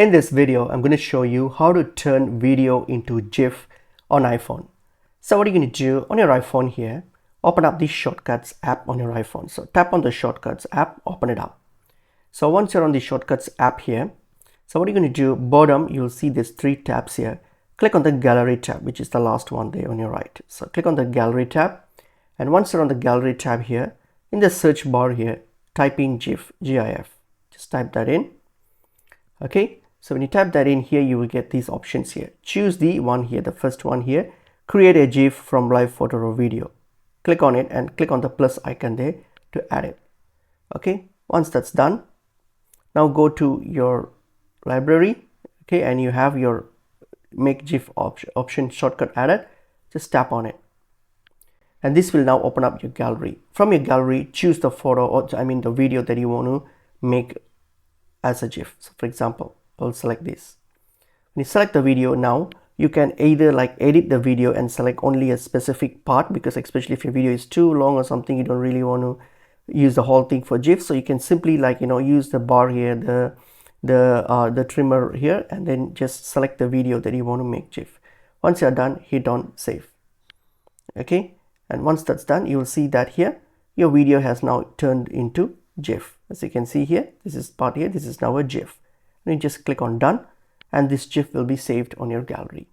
In this video, I'm going to show you how to turn video into GIF on iPhone. So what are you going to do on your iPhone here? Open up the Shortcuts app on your iPhone. So tap on the Shortcuts app, open it up. So once you're on the Shortcuts app here, so what are you going to do? Bottom, you'll see these three tabs here. Click on the Gallery tab, which is the last one there on your right. So click on the Gallery tab. And once you're on the Gallery tab here, in the search bar here, type in GIF, GIF. Just type that in. Okay, so when you type that in here, you will get these options here. Choose the one here, the first one here. Create a GIF from live photo or video. Click on it and click on the plus icon there to add it. Okay, once that's done, now go to your library. Okay, and you have your make GIF option shortcut added. Just tap on it. And this will now open up your gallery. From your gallery, choose the photo or the video that you want to make as a GIF. So for example, I'll select this. When you select the video now, you can either edit the video and select only a specific part, because especially if your video is too long or something, you don't really want to use the whole thing for GIF. So you can simply use the bar here, the trimmer here, and then just select the video that you want to make GIF. Once you're done, hit on save. Okay, and once that's done, you will see that here your video has now turned into GIF. As you can see here, this is part here, this is now a GIF. And you just click on done, and this GIF will be saved on your gallery.